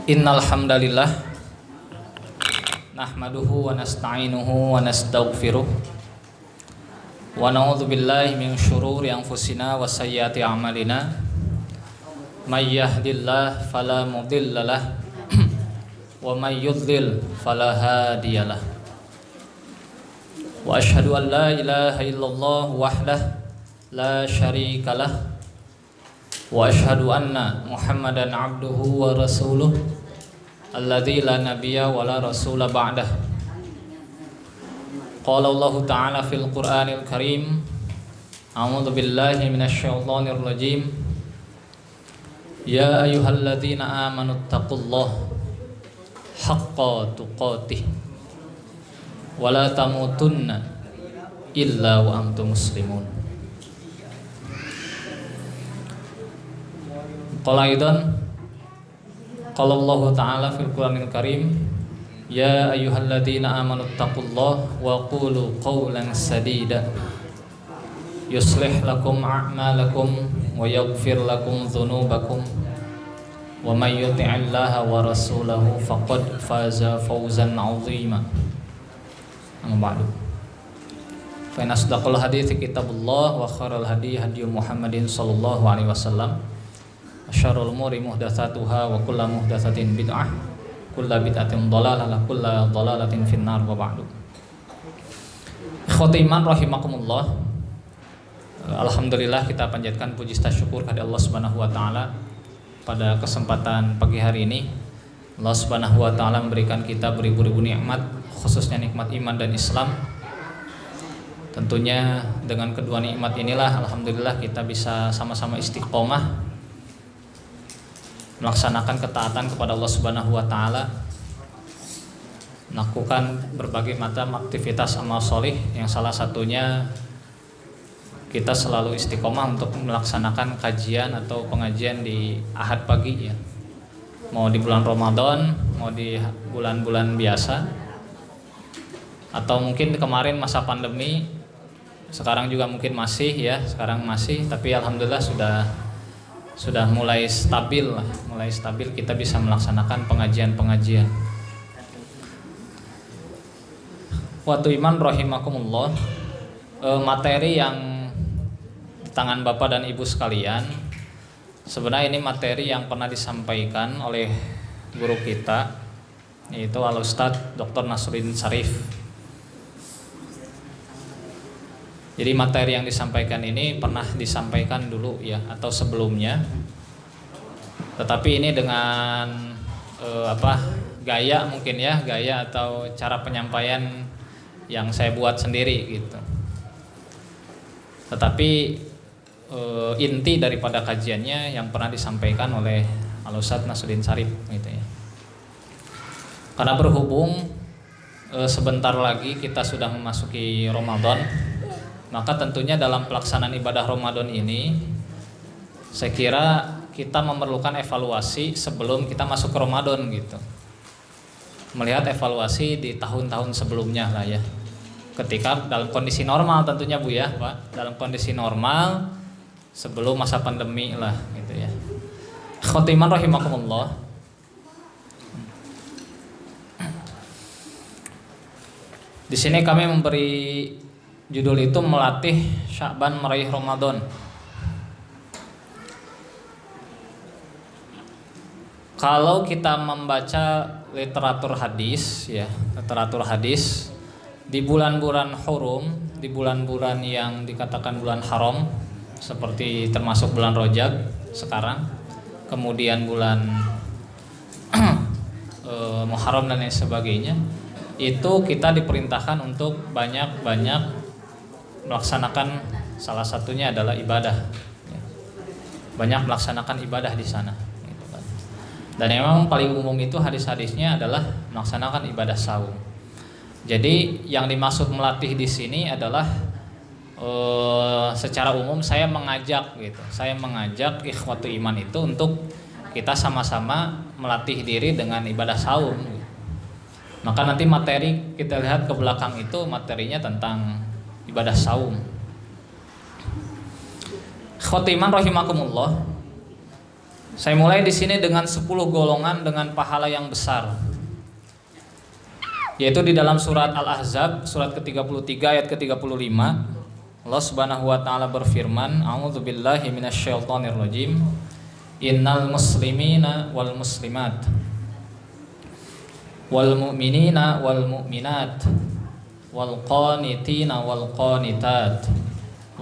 Innal hamdalillah nahmaduhu wa nasta'inuhu wa nastaghfiruh wa na'udzu billahi min syururi anfusina wa sayyiati a'malina may yahdihillahu fala mudhillalah wa may yudlil fala hadiyalah wa asyhadu an la ilaha illallah wahdahu la syarikalah wa asyhadu anna Muhammadan abduhu wa rasuluh alladzi la nabiyya wa la rasula ba'dah. Qala Allah ta'ala fil Qur'anil Karim, a'udzu billahi minasy syaithanir rajim. Ya ayyuhalladzina amanu taqullaha haqqa tuqatih wa la tamutunna illa wa antum muslimun. Qala aidan qala Allah ta'ala fil Qur'anil Karim, ya ayyuhalladzina amanu taqullaha wa qulu qawlan sadida yuslih lakum a'malakum wa yaghfir lakum dhunubakum wa may yuti'illaha wa rasulahu faqad faza fawzan 'azima. Amma ba'du. Fa inna asdaqal hadithi kitabullah wa khairal hadi hadi Muhammadin sallallahu alaihi wasallam. Syarrul umuri muhdatsatuha wa kullu muhdatsatin bid'ah, kullu bid'atin dhalalah, kullu dhalalatin finnar wa ba'du. Ikhwati iman rahimakumullah. Alhamdulillah kita panjatkan puji syukur kepada Allah Subhanahu wa taala pada kesempatan pagi hari ini. Allah Subhanahu wa taala memberikan kita beribu-ribu nikmat, khususnya nikmat iman dan Islam. Tentunya dengan kedua nikmat inilah alhamdulillah kita bisa sama-sama istiqomah melaksanakan ketaatan kepada Allah Subhanahu wa taala, melakukan berbagai macam aktivitas amal solih yang salah satunya kita selalu istiqomah untuk melaksanakan kajian atau pengajian di Ahad pagi ya. Mau di bulan Ramadan, mau di bulan-bulan biasa, atau mungkin kemarin masa pandemi, sekarang juga mungkin masih ya, sekarang masih, tapi alhamdulillah sudah mulai stabil kita bisa melaksanakan pengajian-pengajian. Waktu iman rahimakumullah, materi yang di tangan Bapak dan Ibu sekalian, sebenarnya ini materi yang pernah disampaikan oleh guru kita, yaitu Al-Ustadz Dr. Nasruddin Syarif. Jadi materi yang disampaikan ini pernah disampaikan dulu ya, atau sebelumnya. Tetapi ini dengan gaya mungkin ya, gaya atau cara penyampaian yang saya buat sendiri gitu. Tetapi inti daripada kajiannya yang pernah disampaikan oleh Al-Ustadz Nasruddin Syarif gitu ya. Karena berhubung sebentar lagi kita sudah memasuki Ramadan, maka tentunya dalam pelaksanaan ibadah Ramadan ini saya kira kita memerlukan evaluasi sebelum kita masuk ke Ramadan gitu. Melihat evaluasi di tahun-tahun sebelumnya lah ya. Ketika dalam kondisi normal tentunya Bu ya, Pak. Dalam kondisi normal sebelum masa pandemi lah gitu ya. Khotiman rahimakumullah. Di sini kami memberi judul itu melatih Sya'ban meraih Ramadan. Kalau kita membaca literatur hadis ya, literatur hadis di bulan-bulan hurum, di bulan-bulan yang dikatakan bulan haram seperti termasuk bulan Rajab sekarang, kemudian bulan Muharram dan lain sebagainya, itu kita diperintahkan untuk banyak-banyak melaksanakan, salah satunya adalah ibadah ya. Banyak melaksanakan ibadah di sana gitu kan. Dan memang paling umum itu hadis-hadisnya adalah melaksanakan ibadah saum. Jadi yang dimaksud melatih di sini adalah secara umum saya mengajak gitu. Saya mengajak ikhwatu iman itu untuk kita sama-sama melatih diri dengan ibadah saum gitu. Maka nanti materi kita lihat ke belakang itu materinya tentang ibadah saum. Khotiman rahimakumullah. Saya mulai di sini dengan 10 golongan dengan pahala yang besar. Yaitu di dalam surat Al-Ahzab, surat ke-33 ayat ke-35. Allah Subhanahu wa taala berfirman, "A'udzubillahi minasyaitonirrajim. Innal muslimina wal muslimat wal mu'minina wal mu'minat wal qanitina wal qanitat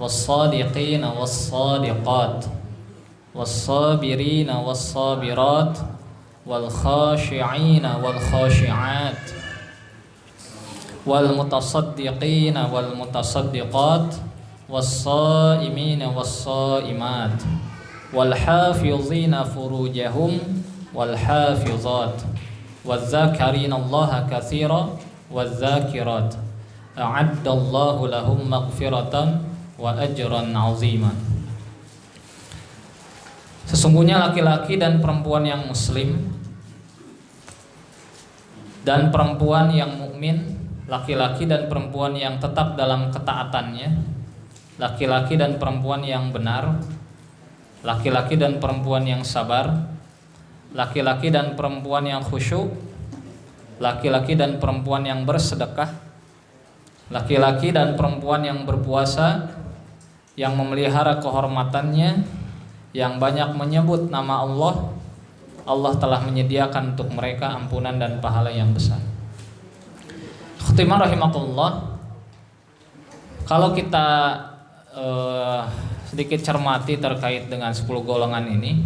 was shadiqina was shadiqat والصابرين والصابرات والخاشعين والخاشعات والمتصدقين والمتصدقات والصائمين والصائمات والحافظين فروجهم والحافظات والذاكرين الله كثيرا والذاكرات أعد الله لهم مغفرة وأجرا عظيما. Sesungguhnya laki-laki dan perempuan yang muslim dan perempuan yang mukmin, laki-laki dan perempuan yang tetap dalam ketaatannya, laki-laki dan perempuan yang benar, laki-laki dan perempuan yang sabar, laki-laki dan perempuan yang khusyuk, laki-laki dan perempuan yang bersedekah, laki-laki dan perempuan yang berpuasa, yang memelihara kehormatannya, yang banyak menyebut nama Allah, Allah telah menyediakan untuk mereka ampunan dan pahala yang besar. Khotimah rahimakumullah. Kalau kita sedikit cermati terkait dengan 10 golongan ini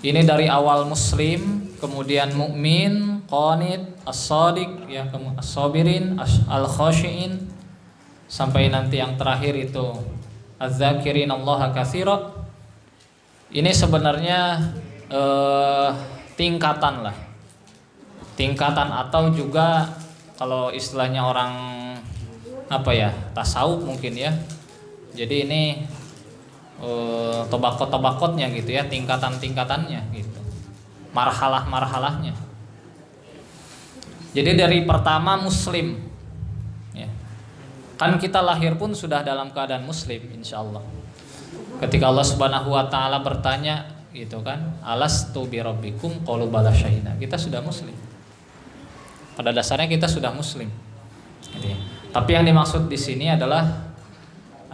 dari awal muslim, kemudian mukmin, qanit, as-shadiq, ya, as-sabirin, al-khashiin, sampai nanti yang terakhir itu az-zakirin Allah katsira. Ini sebenarnya tingkatan lah, tingkatan, atau juga kalau istilahnya orang tasawuf mungkin ya. Jadi ini tobakot-tobakotnya gitu ya, tingkatan-tingkatannya gitu, marhalah-marhalahnya. Jadi dari pertama muslim, ya. Kan kita lahir pun sudah dalam keadaan muslim, insya Allah. Ketika Allah Subhanahu wa taala bertanya gitu kan, alastu bi rabbikum qalu bala syahidna, kita sudah muslim. Pada dasarnya kita sudah muslim. Jadi, tapi yang dimaksud di sini adalah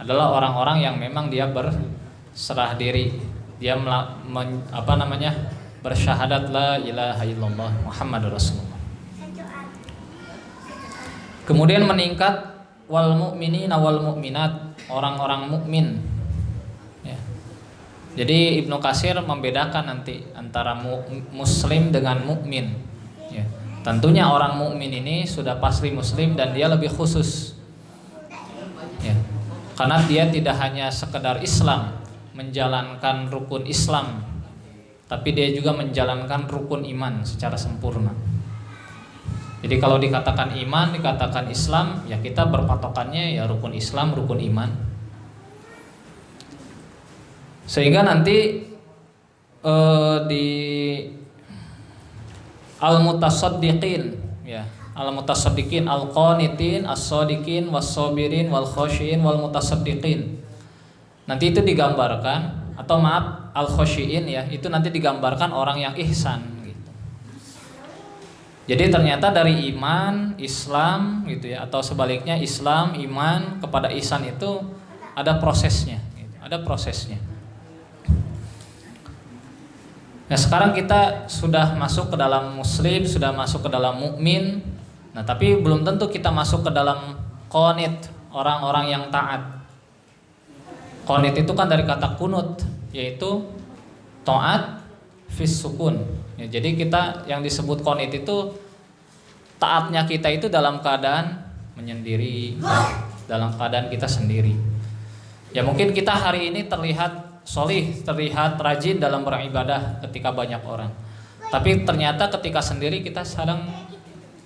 orang-orang yang memang dia berserah diri, dia bersyahadat la ilaha illallah Muhammadur Rasulullah. Kemudian meningkat wal mu'minina wal mu'minat, orang-orang mukmin. Jadi Ibnu Katsir membedakan nanti antara muslim dengan mukmin. Ya. Tentunya orang mukmin ini sudah pasti muslim dan dia lebih khusus. Ya. Karena dia tidak hanya sekedar Islam, menjalankan rukun Islam, tapi dia juga menjalankan rukun iman secara sempurna. Jadi kalau dikatakan iman, dikatakan Islam, ya kita berpatokannya ya rukun Islam, rukun iman. Sehingga nanti di al-mutasaddiqin, ya, al-mutasaddiqin, al-qanitin, as-shadiqin, was-sabirin, wal-khashiin, wal-mutasaddiqin. Nanti itu digambarkan, atau maaf, al-khashiin ya, itu nanti digambarkan orang yang ihsan gitu. Jadi ternyata dari iman, Islam gitu ya, atau sebaliknya Islam, iman kepada ihsan itu ada prosesnya gitu, ada prosesnya. Nah sekarang kita sudah masuk ke dalam muslim, sudah masuk ke dalam mukmin. Nah tapi belum tentu kita masuk ke dalam qanit, orang-orang yang taat. Qanit itu kan dari kata kunut, yaitu taat fis sukun. Ya, jadi kita yang disebut qanit itu taatnya kita itu dalam keadaan menyendiri, dalam keadaan kita sendiri. Ya mungkin kita hari ini terlihat solih, terlihat rajin dalam beribadah ketika banyak orang. Tapi ternyata ketika sendiri kita sedang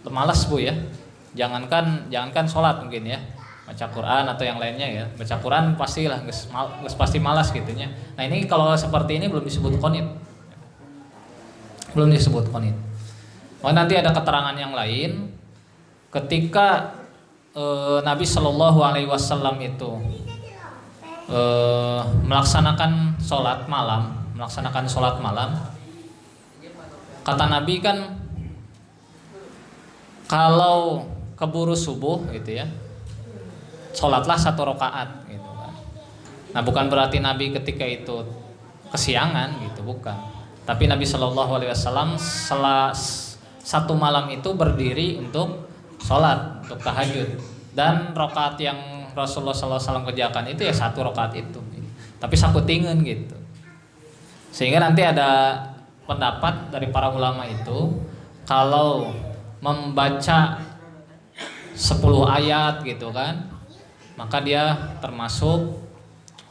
malas Bu ya. Jangankan sholat mungkin ya, baca Quran atau yang lainnya ya. Baca Quran pastilah pasti malas gitunya. Nah ini kalau seperti ini belum disebut qanit. Belum disebut qanit. Oh, nanti ada keterangan yang lain ketika Nabi Shallallahu Alaihi Wasallam itu melaksanakan sholat malam, melaksanakan sholat malam. Kata Nabi kan, kalau keburu subuh gitu ya, sholatlah 1 rakaat gitu kan. Nah bukan berarti Nabi ketika itu kesiangan gitu, bukan. Tapi Nabi Shallallahu Alaihi Wasallam satu malam itu berdiri untuk sholat, untuk tahajud. Dan rakaat yang Rasulullah SAW kerjakan itu ya 1 rakaat itu. Tapi sakutingan gitu. Sehingga nanti ada pendapat dari para ulama itu, kalau membaca 10 ayat gitu kan, maka dia termasuk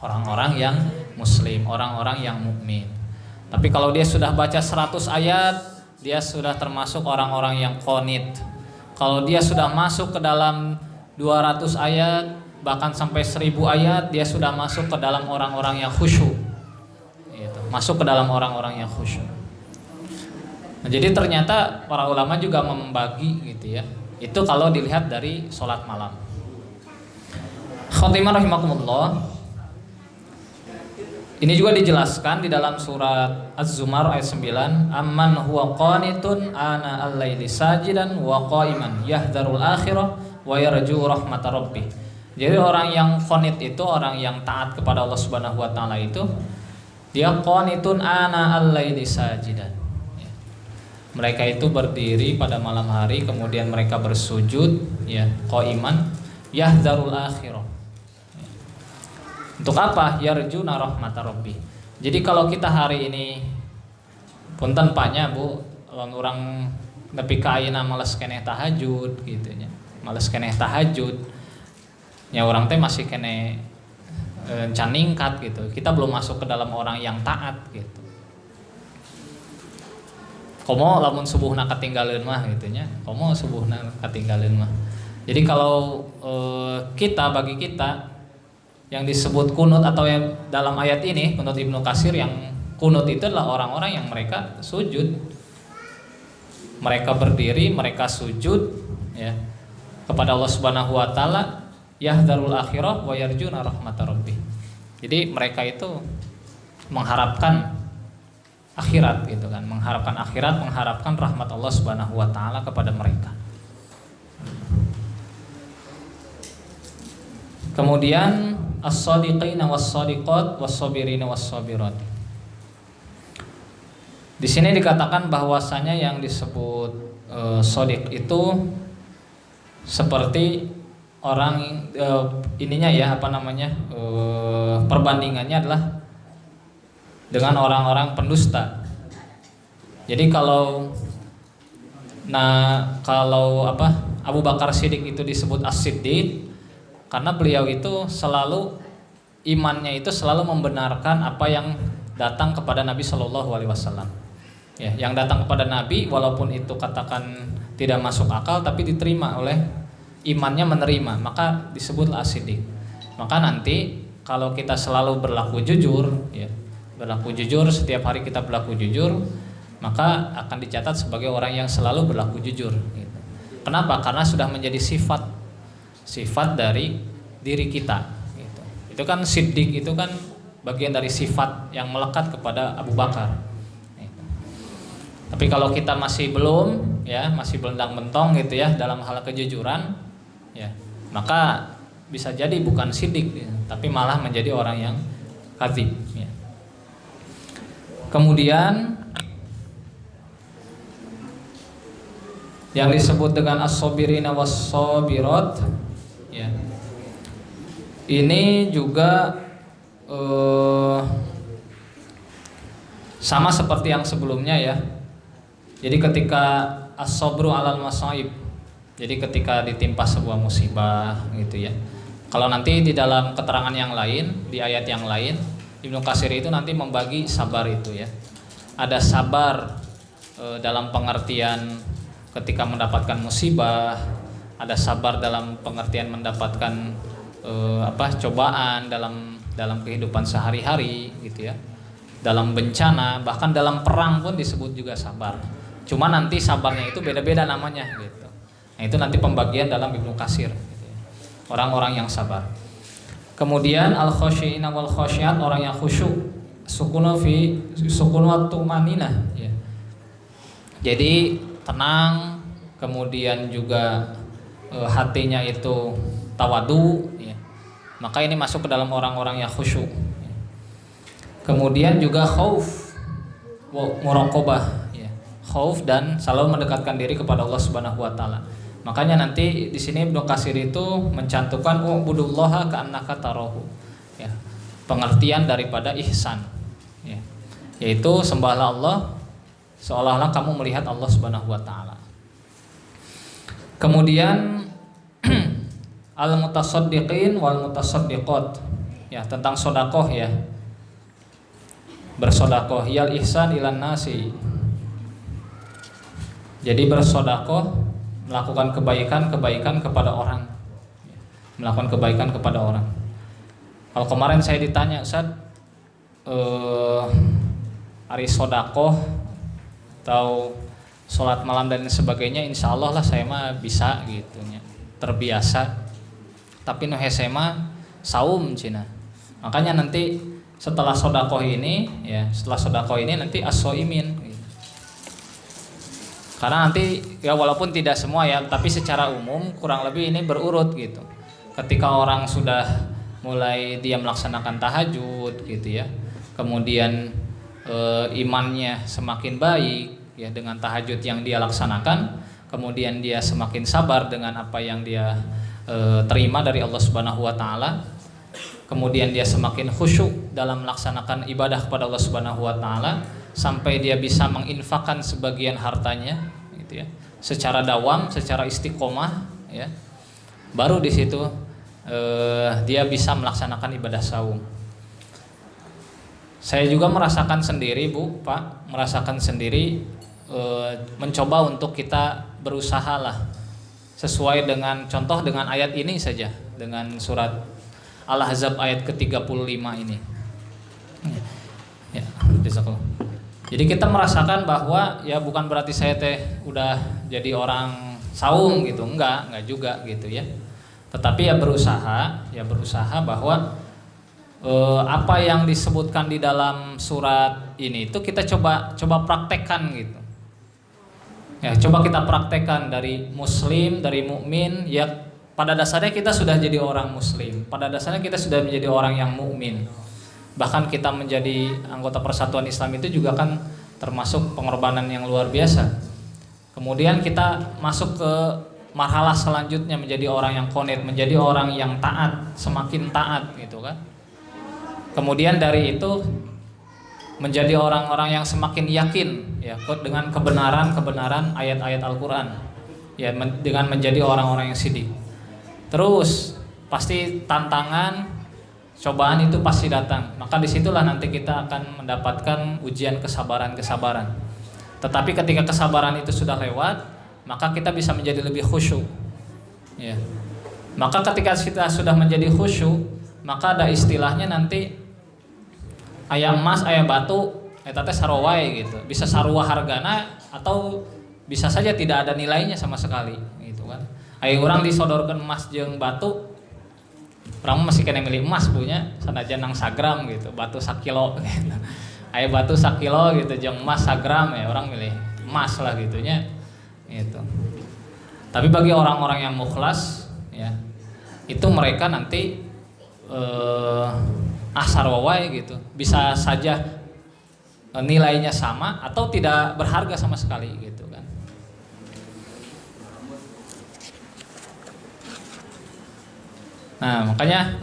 orang-orang yang muslim, orang-orang yang mukmin. Tapi kalau dia sudah baca 100 ayat, dia sudah termasuk orang-orang yang qanit. Kalau dia sudah masuk ke dalam 200 ayat, bahkan sampai 1000 ayat, dia sudah masuk ke dalam orang-orang yang khusyuk. Gitu. Masuk ke dalam orang-orang yang khusyuk. Nah, jadi ternyata para ulama juga membagi gitu ya. Itu kalau dilihat dari sholat malam. Khotimah rahimakumullah. Ini juga dijelaskan di dalam surat Az-Zumar ayat 9, amman huwa qanitun ana al-laili sajidan wa qa'iman yahdharul akhirah wa yarju rahmat rabbih. Jadi orang yang qanit itu orang yang taat kepada Allah Subhanahu wa taala itu, dia qanitun ana al-laili sajidan. Mereka itu berdiri pada malam hari, kemudian mereka bersujud ya, qa'iman yahdharul akhirah. Untuk apa? Yarjuna rahmatar rabbih. Jadi kalau kita hari ini punten paknya Bu, orang nepi ka ayeuna males keneh tahajud gitu nya. Males keneh tahajud. Ya orang teh masih keneh can ningkat gitu. Kita belum masuk ke dalam orang yang taat gitu. Komo lamun subuhna katinggaleun mah gitu nya. Komo subuhna katinggaleun mah. Jadi kalau bagi kita yang disebut kunut atau yang dalam ayat ini, menurut Ibnu Katsir, yang kunut itu adalah orang-orang yang mereka sujud, mereka berdiri, mereka sujud ya kepada Allah Subhanahu wa taala, yahdharul akhirah wa yarjuna rahmatar rabbih. Jadi mereka itu mengharapkan akhirat gitu kan, mengharapkan akhirat, mengharapkan rahmat Allah Subhanahu wa taala kepada mereka. Kemudian as-shadiqina was-shadiqat was-sabirina was-sabirat. Di sini dikatakan bahwasanya yang disebut shadiq itu seperti orang ininya ya, perbandingannya adalah dengan orang-orang pendusta. Jadi kalau Abu Bakar Siddiq itu disebut as-siddiq karena beliau itu selalu imannya itu selalu membenarkan apa yang datang kepada Nabi Shallallahu Alaihi Wasallam. Ya, yang datang kepada Nabi walaupun itu katakan tidak masuk akal tapi diterima oleh imannya, menerima, maka disebutlah as-siddiq. Maka nanti kalau kita selalu berlaku jujur, ya, berlaku jujur, setiap hari kita berlaku jujur, maka akan dicatat sebagai orang yang selalu berlaku jujur. Gitu. Kenapa? Karena sudah menjadi sifat dari diri kita gitu. Itu kan siddiq itu kan bagian dari sifat yang melekat kepada Abu Bakar gitu. Tapi kalau kita masih belum ya, masih belentang-bentong gitu ya dalam hal kejujuran ya, maka bisa jadi bukan siddiq ya, tapi malah menjadi orang yang kadzib ya. Kemudian yang disebut dengan as-sabirina was-sabirat ya, ini juga sama seperti yang sebelumnya ya. Jadi ketika as-sabru alal masaib, jadi ketika ditimpa sebuah musibah gitu ya. Kalau nanti di dalam keterangan yang lain, di ayat yang lain, Ibnu Katsir itu nanti membagi sabar itu ya. Ada sabar dalam pengertian ketika mendapatkan musibah, ada sabar dalam pengertian mendapatkan cobaan dalam kehidupan sehari-hari gitu ya. Dalam bencana, bahkan dalam perang pun disebut juga sabar. Cuma nanti sabarnya itu beda-beda namanya gitu. Nah, itu nanti pembagian dalam Ibnu Katsir gitu ya. Orang-orang yang sabar. Kemudian al-khasyiina wal khasyiat, orang yang khusyuk sukunu waktu maninah ya. Jadi tenang, kemudian juga hatinya itu tawadu ya. Maka ini masuk ke dalam orang-orang yang khusyuk ya. Kemudian juga khauf, muraqabah ya. Khauf dan selalu mendekatkan diri kepada Allah Subhanahu wa taala. Makanya nanti di sini Ibnu Katsir itu mencantumkan ubudullaha ka'annaka tarahu. Ya. Pengertian daripada ihsan. Ya. Yaitu sembahlah Allah seolah-olah kamu melihat Allah Subhanahu wa taala. Kemudian al-mutasaddiqin wal mutasaddiqat. Ya, tentang sedekah ya. Bersedekah yal ihsan ilan nasi. Jadi bersedekah melakukan kebaikan kepada orang, melakukan kebaikan kepada orang. Kalau kemarin saya ditanya, Ustaz, hari sodakoh atau sholat malam dan sebagainya, insya Allah lah saya mah bisa gitu ya, terbiasa. Tapi nuh SMA saum cina. Makanya nanti setelah sodakoh ini, ya setelah sodakoh ini nanti as-soimin. Karena nanti ya walaupun tidak semua ya, tapi secara umum kurang lebih ini berurut gitu. Ketika orang sudah mulai dia melaksanakan tahajud gitu ya, kemudian imannya semakin baik ya dengan tahajud yang dia laksanakan, kemudian dia semakin sabar dengan apa yang dia terima dari Allah Subhanahu wa taala, kemudian dia semakin khusyuk dalam melaksanakan ibadah kepada Allah Subhanahu wa taala, sampai dia bisa menginfakkan sebagian hartanya gitu ya, secara dawam, secara istiqomah ya. Baru di situ dia bisa melaksanakan ibadah saum. Saya juga merasakan sendiri, Bu, Pak, merasakan sendiri, mencoba untuk kita berusaha lah sesuai dengan contoh dengan ayat ini saja, dengan surat Al-Ahzab ayat ke-35 ini. Ya, jadi kita merasakan bahwa ya bukan berarti saya udah jadi orang saum gitu, enggak juga gitu ya. Tetapi ya berusaha bahwa apa yang disebutkan di dalam surat ini itu kita coba praktekkan gitu. Ya, coba kita praktekkan dari muslim, dari mukmin ya, pada dasarnya kita sudah jadi orang muslim. Pada dasarnya kita sudah menjadi orang yang mukmin. Bahkan kita menjadi anggota Persatuan Islam itu juga kan termasuk pengorbanan yang luar biasa. Kemudian kita masuk ke marhalah selanjutnya menjadi orang yang qanit, menjadi orang yang taat, semakin taat gitu kan. Kemudian dari itu menjadi orang-orang yang semakin yakin ya dengan kebenaran ayat-ayat Al-Qur'an. Ya, dengan menjadi orang-orang yang sidik. Terus pasti tantangan, cobaan itu pasti datang. Maka disitulah nanti kita akan mendapatkan ujian kesabaran. Tetapi ketika kesabaran itu sudah lewat, maka kita bisa menjadi lebih khusyuk. Ya. Maka ketika kita sudah menjadi khusyuk, maka ada istilahnya nanti aya emas, aya batu, eta teh sarawai gitu. Bisa sarua hargana atau bisa saja tidak ada nilainya sama sekali gitu kan. Aya orang disodorkeun emas jeung batu, orang masih kena milih emas punya, sanajan nang sagram gitu, batu 1 kilo gitu. Aya batu 1 kilo gitu jeung emas 1 gram ya, orang milih emas lah gitunya. Gitu. Tapi bagi orang-orang yang mukhlas ya, itu mereka nanti sarwawai gitu. Bisa saja nilainya sama atau tidak berharga sama sekali gitu kan. Nah, makanya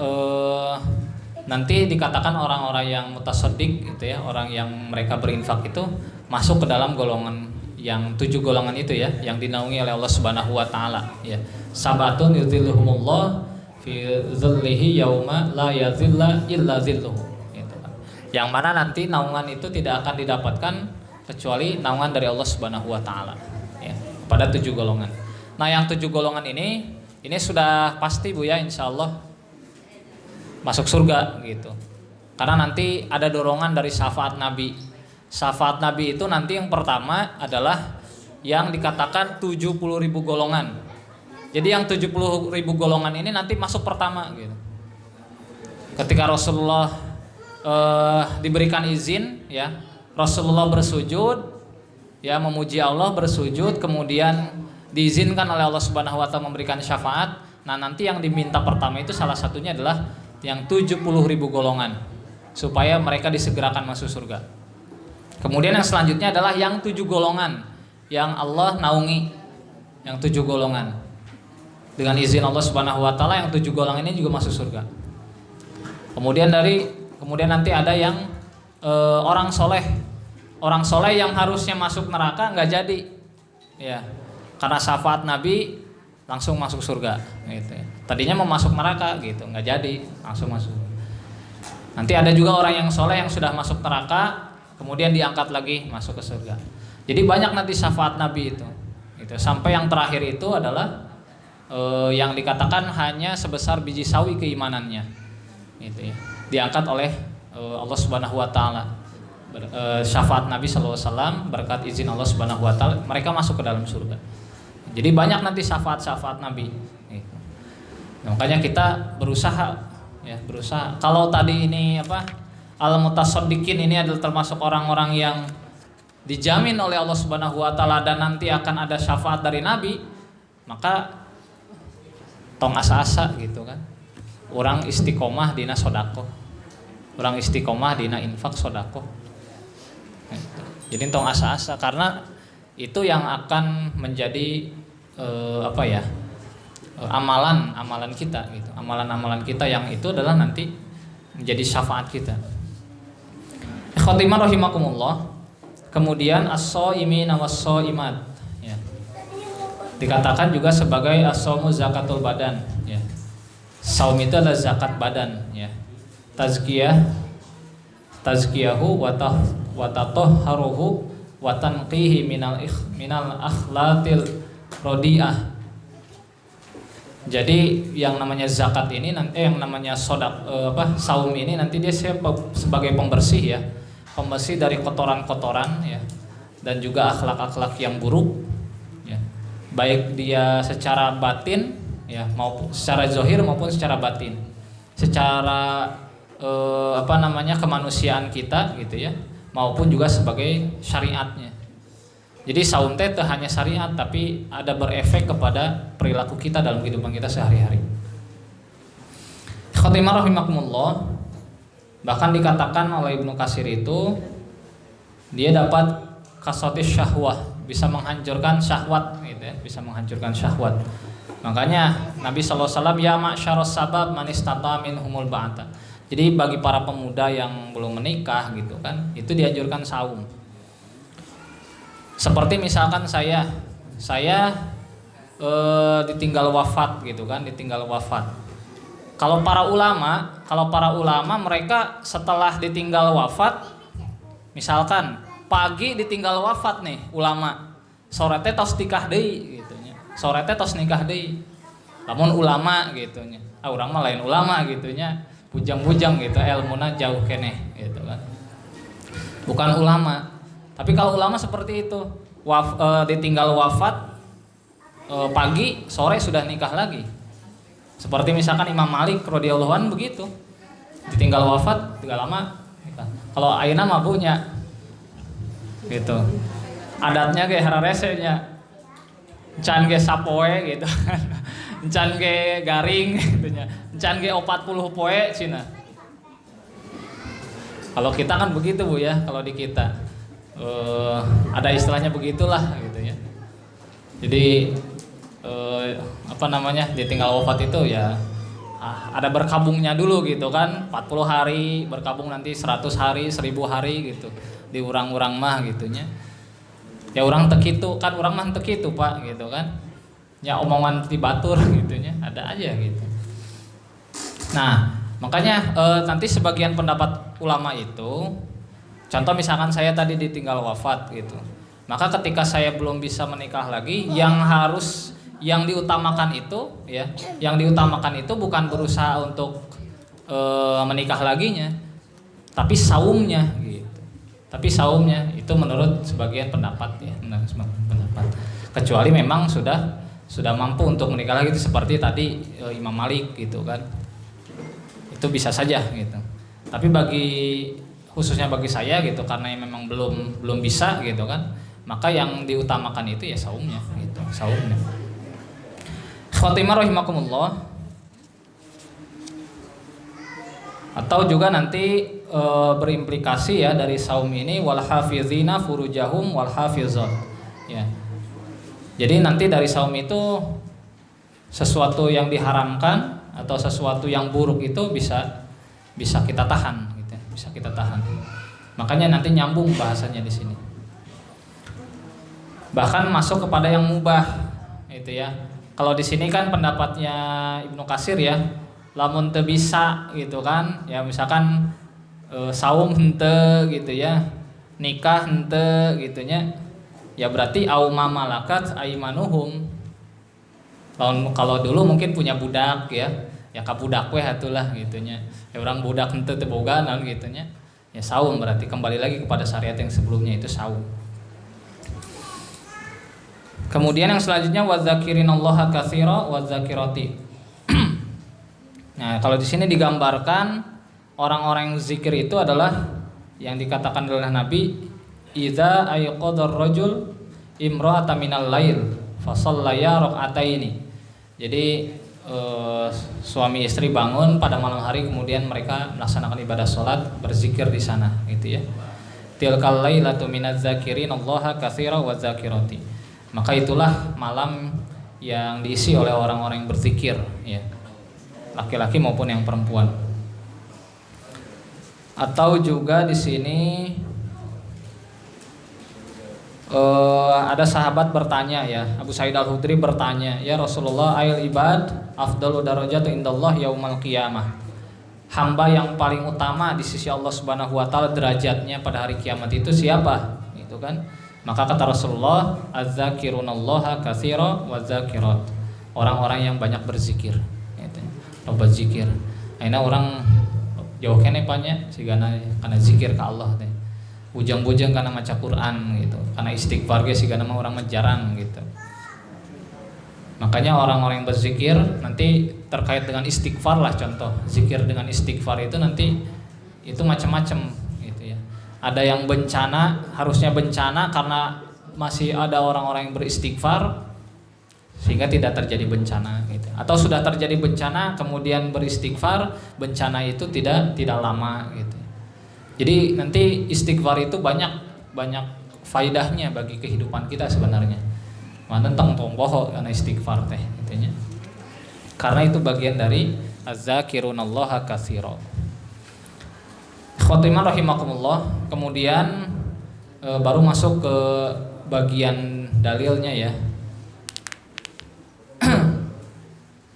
nanti dikatakan orang-orang yang mutasaddiq gitu ya, orang yang mereka berinfak itu masuk ke dalam golongan yang 7 golongan itu ya, yang dinaungi oleh Allah Subhanahu wa taala ya. Sabatun yuzilluhumullah fi dzillihi yauma la yazilla illa zilluhu gitu kan. Yang mana nanti naungan itu tidak akan didapatkan kecuali naungan dari Allah Subhanahu wa taala ya, pada 7 golongan. Nah, yang 7 golongan ini sudah pasti Bu ya, insyaallah masuk surga gitu. Karena nanti ada dorongan dari syafaat Nabi. Syafaat Nabi itu nanti yang pertama adalah yang dikatakan 70.000 golongan. Jadi yang 70.000 golongan ini nanti masuk pertama gitu. Ketika Rasulullah diberikan izin ya, Rasulullah bersujud ya, memuji Allah bersujud, kemudian diizinkan oleh Allah Subhanahu wa taala memberikan syafaat. Nah, nanti yang diminta pertama itu salah satunya adalah yang 70.000 golongan supaya mereka disegerakan masuk surga. Kemudian yang selanjutnya adalah yang 7 golongan yang Allah naungi, yang 7 golongan. Dengan izin Allah Subhanahu wa taala yang 7 golongan ini juga masuk surga. Kemudian nanti ada yang orang soleh. Orang soleh yang harusnya masuk neraka nggak jadi, ya, karena syafaat Nabi langsung masuk surga. Gitu. Tadinya mau masuk neraka, gitu, nggak jadi, langsung masuk. Nanti ada juga orang yang soleh yang sudah masuk neraka, kemudian diangkat lagi masuk ke surga. Jadi banyak nanti syafaat Nabi itu. Gitu. Sampai yang terakhir itu adalah yang dikatakan hanya sebesar biji sawi keimanannya, gitu ya. Diangkat oleh Allah Subhanahu Wa Taala. Syafaat Nabi SAW berkat izin Allah Subhanahu Wa Taala mereka masuk ke dalam surga. Jadi banyak nanti syafaat Nabi. Gitu. Nah, makanya kita berusaha. Kalau tadi ini al-mutasaddiqin ini adalah termasuk orang-orang yang dijamin oleh Allah Subhanahu Wa Taala dan nanti akan ada syafaat dari Nabi, maka tong asa-asa gitu kan. Orang istiqomah dina sodako, orang istiqomah dina infak sodako. Jadi tong asa-asa karena itu yang akan menjadi amalan kita gitu. Amalan kita yang itu adalah nanti menjadi syafaat kita. Khotimah rahimakumullah. Kemudian as-shaimina was-shaimat ya. Dikatakan juga sebagai as-shaumu zakatul badan ya. Saum itu adalah zakat badan ya. Tazkiyahu wa tatahharuhu wa tanqihi minal akhlatil rodiah. Jadi yang namanya zakat ini nanti yang namanya saum ini nanti dia sebagai pembersih ya. Pembersih dari kotoran-kotoran ya. Dan juga akhlak-akhlak yang buruk ya. Baik dia secara batin ya, maupun secara zahir maupun secara batin. Secara kemanusiaan kita gitu ya, maupun juga sebagai syariatnya. Jadi saum teh hanya syariat tapi ada berefek kepada perilaku kita dalam kehidupan kita sehari-hari. Khotimah rahimakumullah. Bahkan dikatakan oleh Ibnu Katsir itu dia dapat kasotis syahwah, bisa menghancurkan syahwat gitu ya, bisa menghancurkan syahwat. Makanya Nabi SAW ya ma'syaros sabab man istata minhumul ba'ata. Jadi bagi para pemuda yang belum menikah gitu kan, itu dianjurkan saum. Seperti misalkan saya ditinggal wafat gitu kan, ditinggal wafat. Kalau para ulama mereka setelah ditinggal wafat, misalkan pagi ditinggal wafat nih ulama, sore teh tos nikah deui gitu nya. Sore teh tos nikah deui. Lamun ulama gitu nya. Urang mah lain ulama gitu nya. Bujang-bujang gitu, ilmuna jauh keneh gitu kan. Bukan ulama. Tapi kalau ulama seperti itu, ditinggal wafat pagi, sore sudah nikah lagi. Seperti misalkan Imam Malik radhiyallahu anhu begitu. Ditinggal wafat, tidak lama nikah. Kalau ayeuna mah punya gitu. Adatnya kayak hararese nya. Can ge sapoe gitu. Can ge garing gitu nya. Can ge 40 poe cina. Kalau kita kan begitu Bu ya, kalau di kita ada istilahnya begitulah gitu ya. Jadi ditinggal wafat itu ya ada berkabungnya dulu gitu kan, 40 hari berkabung, nanti 100 hari, 1000 hari gitu. Di urang-urang mah gitunya. Ya orang tekitu kan, orang mah tekitu Pak gitu kan. Ya omongan ti batur gitunya, ada aja gitu. Nah, makanya nanti sebagian pendapat ulama itu, contoh misalkan saya tadi ditinggal wafat gitu. Maka ketika saya belum bisa menikah lagi, yang diutamakan itu bukan berusaha untuk menikah laginya, tapi saumnya gitu. Tapi saumnya itu menurut sebagian pendapat ya, kecuali memang sudah mampu untuk menikah lagi, itu seperti tadi Imam Malik gitu kan. Itu bisa saja gitu. Tapi khususnya bagi saya gitu, karena yang memang belum bisa gitu kan, maka yang diutamakan itu ya saumnya gitu, saumnya. Khotimah rahimakumullah. Atau juga nanti berimplikasi ya dari saum ini, wal hafizina furujahum wal hafizat ya. Jadi nanti dari saum itu sesuatu yang diharamkan atau sesuatu yang buruk itu bisa kita tahan gitu, bisa kita tahan. Makanya nanti nyambung bahasanya di sini. Bahkan masuk kepada yang mubah itu ya. Kalau di sini kan pendapatnya Ibnu Katsir ya, lamun teu bisa gitu kan, ya misalkan saum hente gitu ya, nikah hente gitunya, ya berarti au mamalakat aimanuhum. Kalau dulu mungkin punya budak ya kabudak we atulah gitunya. Ya orang budak henteu teu boga naon gitunya. Ya saum berarti kembali lagi kepada syariat yang sebelumnya itu saum. Kemudian yang selanjutnya wadzakirinallaha katsira wadzakirati. Nah, kalau di sini digambarkan orang-orang yang zikir itu adalah yang dikatakan oleh Nabi, idza ayqadar rajul imra'atan minal lail fa shallaya rak'ataini. Jadi suami istri bangun pada malam hari, kemudian mereka melaksanakan ibadah sholat, berzikir di sana gitu ya. Tilkal lailatu minaz zakirinallaha katsira wadzakirati. Maka itulah malam yang diisi oleh orang-orang yang berzikir ya, laki-laki maupun yang perempuan. Atau juga di sini ada sahabat bertanya ya, Abu Sa'id Al-Khudri bertanya, ya Rasulullah, ail ibad afdalu darajatu indallah yaumal qiyamah. Hamba yang paling utama di sisi Allah Subhanahu wa taala derajatnya pada hari kiamat itu siapa? Itu kan. Maka kata Rasulullah, az-zakirunallaha katsira wadzakirat. Orang-orang yang banyak berzikir gitu. Loba zikir. Ayeuna orang jauh kene panya sigana kana zikir ka Allah teh. Bujang-bujang karena maca Quran gitu, karena istighfar ge sigana mah orang jarang gitu. Makanya orang-orang yang berzikir nanti terkait dengan istighfar lah, contoh zikir dengan istighfar itu nanti itu macam-macam gitu ya. Ada yang bencana, harusnya bencana karena masih ada orang-orang yang beristighfar sehingga tidak terjadi bencana gitu. Atau sudah terjadi bencana kemudian beristighfar, bencana itu tidak lama gitu. Jadi nanti istighfar itu banyak faidahnya bagi kehidupan kita sebenarnya. Tentang tomboho karena istighfar teh intinya. Karena itu bagian dari az-zakirunallaha katsira. Khotimah rahimakumullah. Kemudian baru masuk ke bagian dalilnya ya.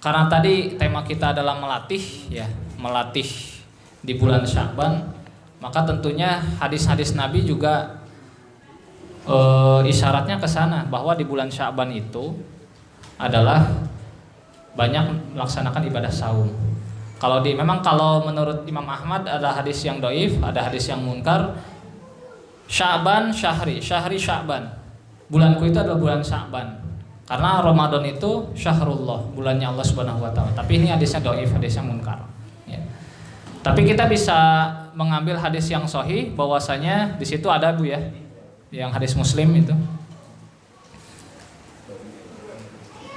Karena tadi tema kita adalah melatih di bulan Sya'ban. Maka tentunya hadis-hadis Nabi juga isyaratnya ke sana bahwa di bulan Sya'ban itu adalah banyak melaksanakan ibadah saum. Memang kalau menurut Imam Ahmad ada hadis yang dhaif, ada hadis yang munkar. Sya'ban syahri Sya'ban. Bulanku itu adalah bulan Sya'ban. Karena Ramadan itu syahrullah, bulannya Allah Subhanahu wa taala. Tapi ini hadisnya dhaif, hadisnya munkar. Ya. Tapi kita bisa mengambil hadis yang sahih bahwasanya di situ ada Bu ya, yang hadis Muslim itu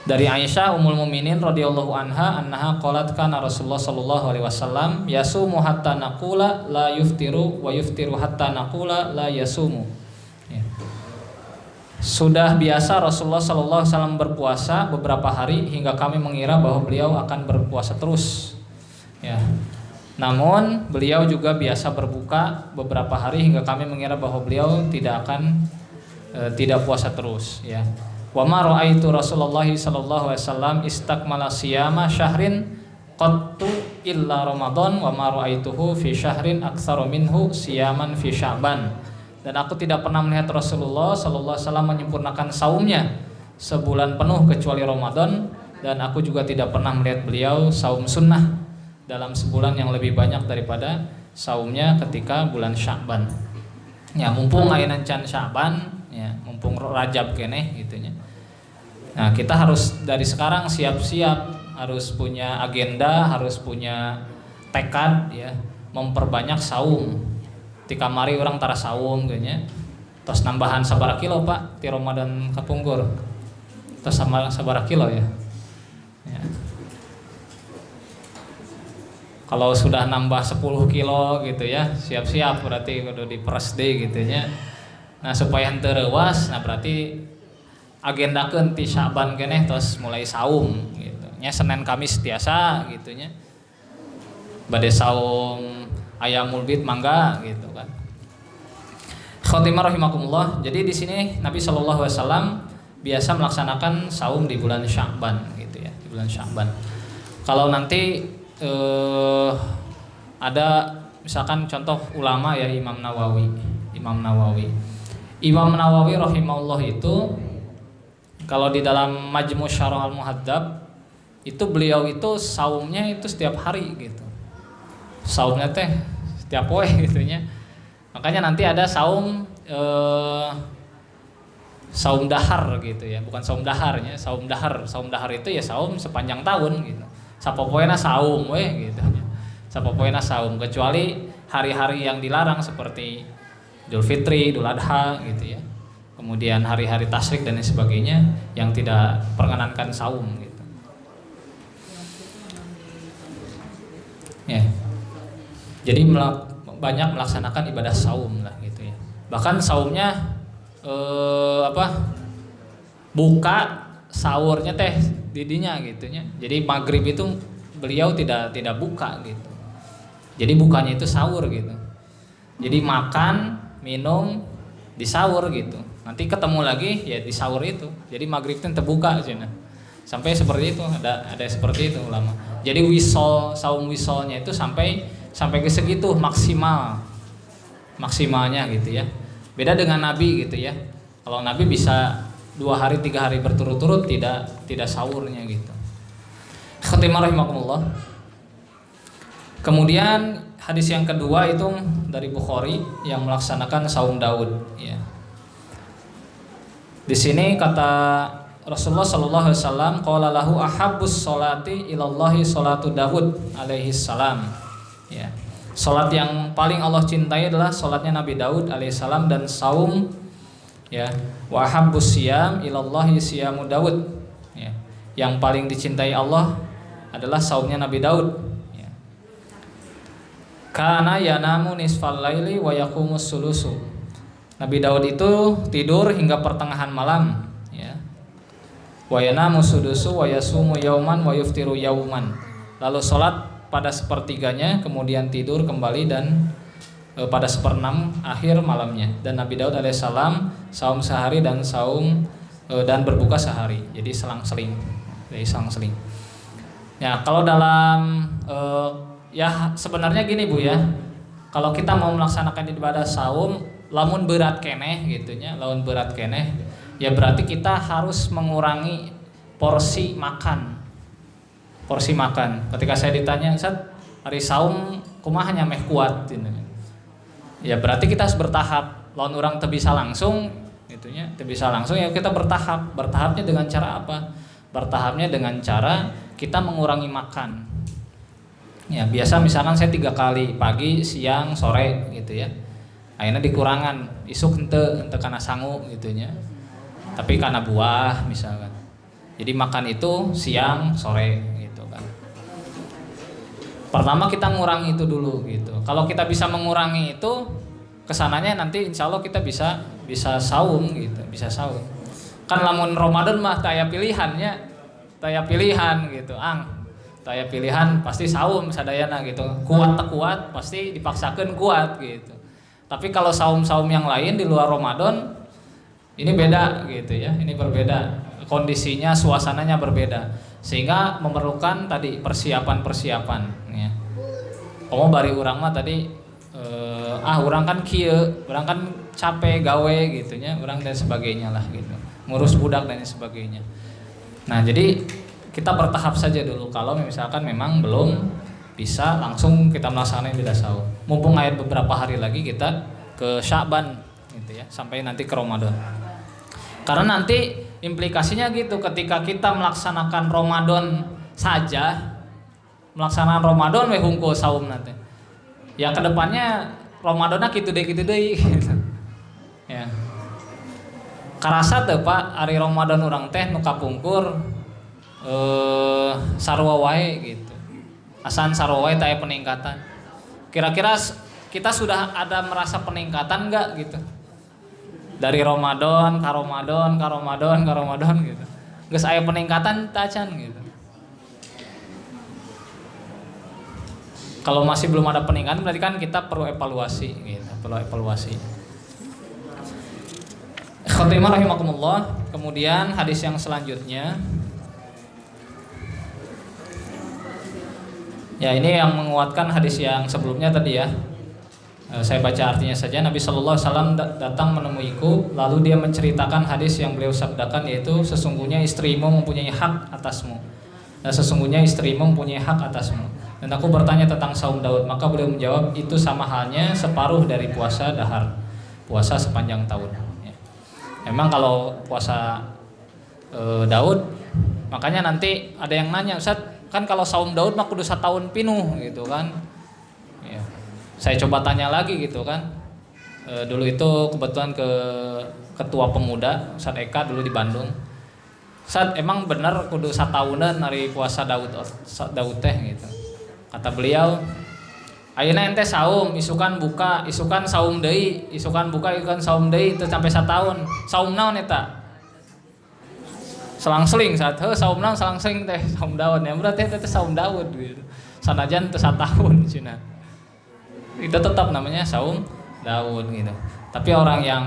dari Aisyah ummul mukminin radhiyallahu annaha qalat kana Rasulullah sallallahu alaihi wasallam yasumu hatta naqula la yuftiru wa yuftiru hatta naqula la yasumu. Ya. Sudah biasa Rasulullah sallallahu alaihi wasallam berpuasa beberapa hari hingga kami mengira bahwa beliau akan berpuasa terus. Ya. Namun beliau juga biasa berbuka beberapa hari hingga kami mengira bahwa beliau tidak puasa terus ya. Wa ma raaitu Rasulullah sallallahu alaihi wasallam istakmala siyama syahrin qattu illa Ramadan wa ma raaituhu fi syahrin aktsara minhu siyaman fi Sya'ban. Dan aku tidak pernah melihat Rasulullah sallallahu alaihi wasallam menyempurnakan saumnya sebulan penuh kecuali Ramadan, dan aku juga tidak pernah melihat beliau saum sunnah dalam sebulan yang lebih banyak daripada saumnya ketika bulan Sya'ban. Ya mumpung ayeuna can Sya'ban, ya mumpung Rajab keneh gitunya. Nah, kita harus dari sekarang siap-siap, harus punya agenda, harus punya tekad ya memperbanyak saum. Di kamari orang tara saum geunya. Tos nambahan sabaraha kilo Pak ti Ramadan kapungkur. Tos sabaraha kilo ya. Ya. Kalau sudah nambah 10 kilo gitu ya, siap-siap berarti kudu diperes deui gitu nya. Nah, supaya henteu reuwas, nah berarti agendakeun ti Syaban keneh tos mulai saum gitu. Nya Senin Kamis tiasa gitu nya. Bade saum ayamul bid mangga gitu kan. Khotimah rahimakumullah. Jadi di sini Nabi Shallallahu alaihi wasallam biasa melaksanakan saum di bulan Sya'ban gitu ya, di bulan Sya'ban. Kalau nanti ada misalkan contoh ulama ya Imam Nawawi rahimahullah itu kalau di dalam Majmu' Syarah Al-Muhadzab itu beliau itu saumnya itu setiap hari gitu. Saumnya teh setiap poe gitunya. Makanya nanti ada saum saum dahar gitu ya, bukan saum daharnya, saum dahar. Saum dahar itu ya saum sepanjang tahun gitu. Sapopoena saum we gitu. Sapopoena saum kecuali hari-hari yang dilarang seperti Idul Fitri, Idul Adha gitu ya. Kemudian hari-hari tasyrik dan lain sebagainya yang tidak perkenankan saum gitu. Ya. Jadi banyak melaksanakan ibadah saum lah gitu ya. Bahkan saumnya buka sahurnya teh didinya gitunya. Jadi maghrib itu beliau tidak buka gitu. Jadi bukanya itu sahur gitu. Jadi makan, minum di sahur gitu. Nanti ketemu lagi ya di sahur itu. Jadi maghrib itu terbuka cina. Sampai seperti itu ada seperti itu ulama. Jadi saum wisolnya itu sampai ke segitu maksimalnya gitu ya. Beda dengan Nabi gitu ya. Kalau Nabi bisa 2 hari 3 hari berturut-turut tidak sahurnya gitu. Khotimah rahimakumullah. Kemudian hadis yang kedua itu dari Bukhari yang melaksanakan saum Daud ya. Di sini kata Rasulullah sallallahu alaihi wasallam qala lahu ahabbus sholati ilallahi sholatu Daud alaihi salam ya. Salat yang paling Allah cintai adalah salatnya Nabi Daud alaihissalam dan saum ya. Wa habbus siyam ilallahi siyamu Daud ya. Yang paling dicintai Allah adalah saumnya Nabi Daud ya. Kana yanamu nisfal laili wa yaqumus sulusu. Nabi Daud itu tidur hingga pertengahan malam ya. Wa yanamu sudusu wa yasumu yauman wa yuftiru yauman. Lalu salat pada sepertiganya, kemudian tidur kembali dan pada seperenam akhir malamnya. Dan Nabi Daud alaihissalam saum sehari dan saum dan berbuka sehari. Jadi selang-seling. Ya kalau dalam ya sebenarnya gini Bu ya. Kalau kita mau melaksanakan ibadah saum, lamun berat keneh gitunya, ya berarti kita harus mengurangi porsi makan. Ketika saya ditanya, "Ustaz, hari saum kumaha nya meh kuat?" Ya berarti kita harus bertahap. Lawan orang teu bisa langsung gitunya, ya kita bertahap. Bertahapnya dengan cara apa? Bertahapnya dengan cara kita mengurangi makan. Ya, biasa misalkan saya 3 kali, pagi, siang, sore gitu ya. Ayeuna dikurangan, isuk henteu kana sangu gitunya. Tapi karena buah misalkan. Jadi makan itu siang, sore. Pertama kita ngurangi itu dulu gitu. Kalau kita bisa mengurangi itu, kesananya nanti insya Allah kita bisa saum gitu, bisa saum. Kan lamun Ramadan mah taya pilihannya, gitu. Taya pilihan pasti saum sadayana gitu. Kuat tak kuat pasti dipaksakan kuat gitu. Tapi kalau saum-saum yang lain di luar Ramadan ini beda gitu ya. Ini berbeda. Kondisinya, suasananya berbeda. Sehingga memerlukan tadi persiapan ya. Bari urang mah tadi urang kan kieu, urang kan capek gawe gitunya, urang dan sebagainya lah gitu. Ngurus budak dan sebagainya. Nah, jadi kita bertahap saja dulu kalau misalkan memang belum bisa langsung kita melaksanakan ibadah saum. Mumpung ayat beberapa hari lagi kita ke Sya'ban gitu ya, sampai nanti ke Ramadan. Karena nanti implikasinya gitu, ketika kita melaksanakan Ramadan saja, melaksanakan Ramadan we hungkul saum nanti. Ya kedepannya Ramadanna kitu deui gitu. Ya. Karasa teu Pak ari Ramadan urang teh nu kapungkur sarua wae gitu. Asan sarua wae teh peningkatan. Kira-kira kita sudah ada merasa peningkatan enggak gitu? Dari Ramadan ka Ramadan ka Ramadan ka Ramadan gitu. Geus aya peningkatan teu acan gitu. Kalau masih belum ada peningkatan berarti kan kita perlu evaluasi gitu, perlu evaluasi. Khotimah rahimakumullah. Kemudian hadis yang selanjutnya. Ya, ini yang menguatkan hadis yang sebelumnya tadi ya. Saya baca artinya saja. Nabi sallallahu alaihi wasallam datang menemuiku, lalu dia menceritakan hadis yang beliau sabdakan, yaitu sesungguhnya istrimu mempunyai hak atasmu. Dan sesungguhnya istrimu mempunyai hak atasmu. Dan aku bertanya tentang saum Daud, maka beliau menjawab, itu sama halnya separuh dari puasa dahar, puasa sepanjang tahun. Ya. Memang kalau puasa Daud, makanya nanti ada yang nanya, Ustaz, kan kalau saum Daud mah kudu satahun pinuh gitu kan. Ya. Saya coba tanya lagi gitu kan. Dulu itu kebetulan ke ketua pemuda Ustaz Eka dulu di Bandung. Ustaz, emang benar kudu satahunan hari puasa Daud teh gitu. Kata beliau, ayeuna ente saum, isukan buka, isukan saum deui, isukan buka, isukan saum deui teu sampai satahun. Saum naon eta? Selang-seling saat saum naon selang-seling teh saum Daud. Ya berarti teh saum Daud gitu. Sanajan teu satahun cenah. Itu tetap namanya saum Daud gitu. Tapi orang yang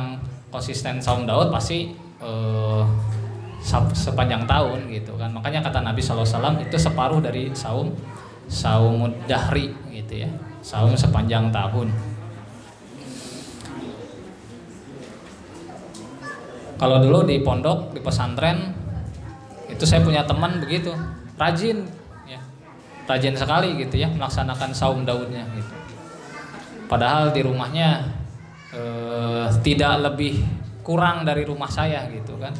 konsisten saum Daud pasti sepanjang tahun gitu kan. Makanya kata Nabi sallallahu alaihi wasallam itu separuh dari saumud dahri gitu ya. Saum sepanjang tahun. Kalau dulu di pondok, di pesantren itu saya punya teman begitu, rajin ya. Rajin sekali gitu ya melaksanakan saum Daudnya gitu. Padahal di rumahnya tidak lebih kurang dari rumah saya gitu kan.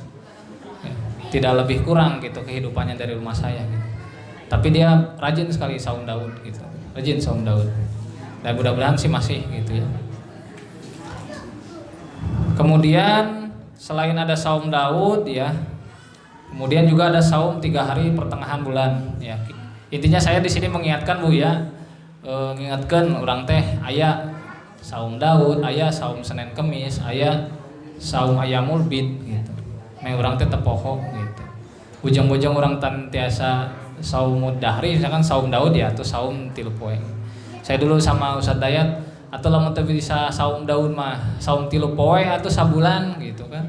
Ya, tidak lebih kurang gitu kehidupannya dari rumah saya gitu. Tapi dia rajin sekali saum Daud gitu. Rajin saum Daud. Dan mudah-mudahan sih masih gitu ya. Kemudian selain ada saum Daud ya, kemudian juga ada saum 3 hari pertengahan bulan ya. Intinya saya di sini mengingatkan Bu ya. Ngingatkan orang teh aya saum Daud, aya saum Senin Kemis, aya saum Ayamul Bid gitu. Meh urang teh tepoho gitu. Ujung-ujung urang tiasa saumud dahri misalkan saum Daud ya atau saum 3 poe. Saya dulu sama Ustaz Dayat atau lamun teu bisa saum Daud mah saum 3 poe atau sabulan gitu kan.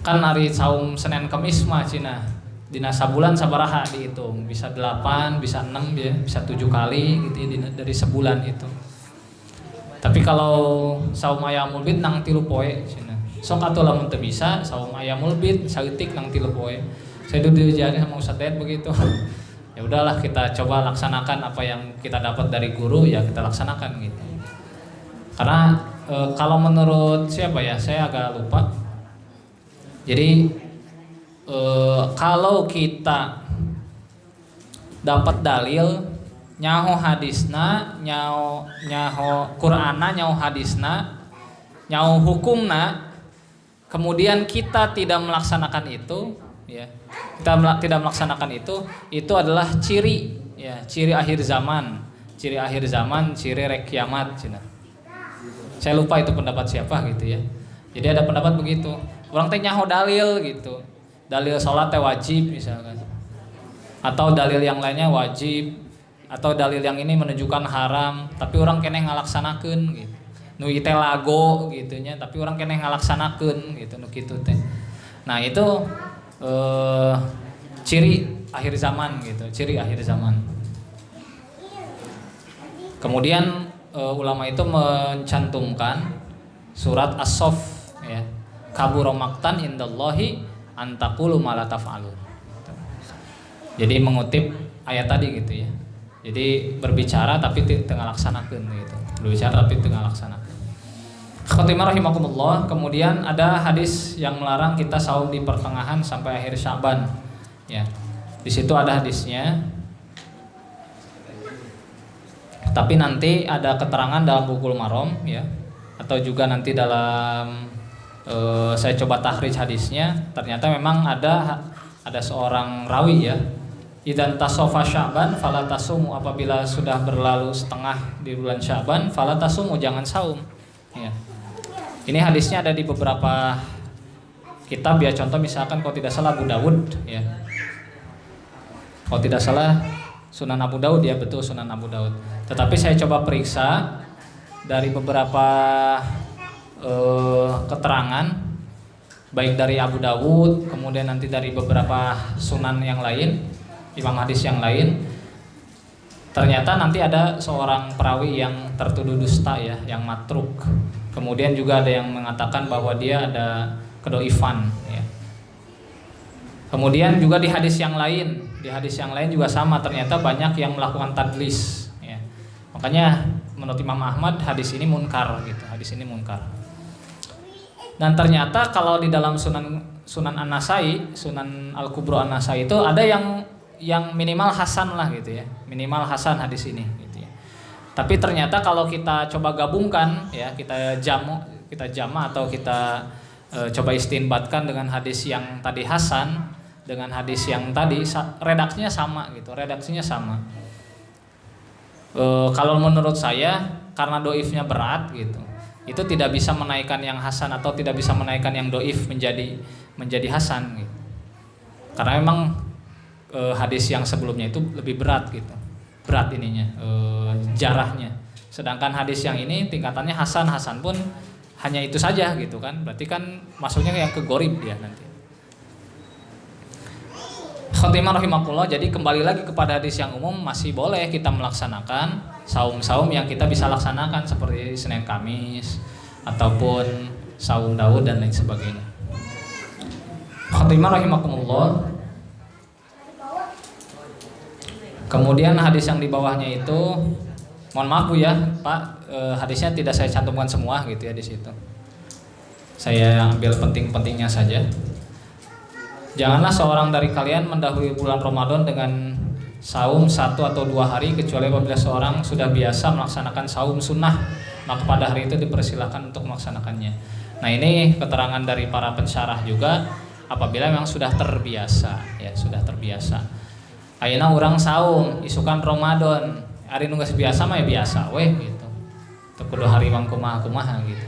Kan hari saum Senin Kemis mah cenah dina sabulan sabaraha dihitung, bisa 8, bisa 6 ya, bisa 7 kali gitu ya, dari sebulan itu. Tapi kalau saum Ayamul Bid nang 3 poe cenah. Sok atuh lamun teu bisa saum Ayamul Bid saeutik nang 3 poe. Saya dulu diajarin sama Ustaz Dayat begitu. Ya udahlah kita coba laksanakan apa yang kita dapat dari guru ya kita laksanakan gitu. Karena kalau menurut siapa ya saya agak lupa. Jadi kalau kita dapat dalil nyaho hadisna, nyaho Qur'ana, nyaho hadisna, nyaho hukumna, kemudian kita tidak melaksanakan itu, ya kita tidak melaksanakan itu adalah ciri, ya ciri akhir zaman, ciri rek kiamat, cina. Saya lupa itu pendapat siapa gitu ya. Jadi ada pendapat begitu. Orang teh nyaho dalil gitu. Dalil sholat teh wajib misalkan. Atau dalil yang lainnya wajib, atau dalil yang ini menunjukkan haram, tapi orang keneh ngalaksanakeun gitu. Nu ieu teh lago gitu nya, tapi orang keneh ngalaksanakeun gitu nu kitu teh. Nah, itu ciri akhir zaman gitu, ciri akhir zaman. Kemudian ulama itu mencantumkan surat As-Saff ya. Kabura maqtan indallahi antaqulu ma la taf'alun. Jadi mengutip ayat tadi gitu ya. Jadi berbicara tapi tengah laksanakeun gitu. Berbicara tapi tengah laksanakeun. Khotimah rahimakumullah. Kemudian ada hadis yang melarang kita saum di pertengahan sampai akhir Sya'ban. Ya. Di situ ada hadisnya. Tapi nanti ada keterangan dalam Bulughul Maram ya, atau juga nanti dalam saya coba takhrij hadisnya, ternyata memang ada seorang rawi ya, idzan tasofa Sya'ban fala tasumu, apabila sudah berlalu setengah di bulan Sya'ban fala tasumu, jangan saum ya. Ini hadisnya ada di beberapa kitab ya, contoh misalkan kalau tidak salah Abu Dawud ya, kalau tidak salah Sunan Abu Daud ya, betul Sunan Abu Daud. Tetapi saya coba periksa dari beberapa keterangan, baik dari Abu Dawud, kemudian nanti dari beberapa sunan yang lain, imam hadis yang lain, ternyata nanti ada seorang perawi yang tertuduh dusta ya, yang matruk. Kemudian juga ada yang mengatakan bahwa dia ada kedoifan ya. Kemudian juga di hadis yang lain juga sama, ternyata banyak yang melakukan tadlis ya. Makanya menurut Imam Ahmad hadis ini munkar gitu, hadis ini munkar. Dan ternyata kalau di dalam Sunan An-Nasai, Sunan Al-Kubra An-Nasai itu ada yang minimal hasan lah gitu ya, minimal hasan hadis ini gitu ya. Tapi ternyata kalau kita coba gabungkan ya, kita jama atau kita coba istinbatkan dengan hadis yang tadi hasan dengan hadis yang tadi, redaksinya sama gitu, redaksinya sama. Kalau menurut saya karena doifnya berat gitu, itu tidak bisa menaikkan yang hasan atau tidak bisa menaikkan yang doif menjadi hasan gitu. Karena memang hadis yang sebelumnya itu lebih berat gitu, berat ininya, jarahnya. Sedangkan hadis yang ini tingkatannya hasan pun hanya itu saja gitu kan, berarti kan masuknya yang ke gorib dia nanti. Khotimah rahimakumullah, jadi kembali lagi kepada hadis yang umum, masih boleh kita melaksanakan saum-saum yang kita bisa laksanakan seperti Senin Kamis ataupun saum Daud dan lain sebagainya. Khotimah rahimakumullah. Kemudian hadis yang di bawahnya itu, mohon maaf Bu ya Pak, hadisnya tidak saya cantumkan semua gitu ya di situ. Saya ambil penting-pentingnya saja. Janganlah seorang dari kalian mendahului bulan Ramadan dengan saum 1 atau 2 hari, kecuali apabila seorang sudah biasa melaksanakan saum sunnah, maka pada hari itu dipersilakan untuk melaksanakannya. Nah ini keterangan dari para pensyarah juga, apabila memang sudah terbiasa ya, sudah terbiasa. Ayeuna urang saum isukan Ramadan, hari nu geus biasa mah ya biasa weh gitu. Teu kudu hari mah kumaha gitu.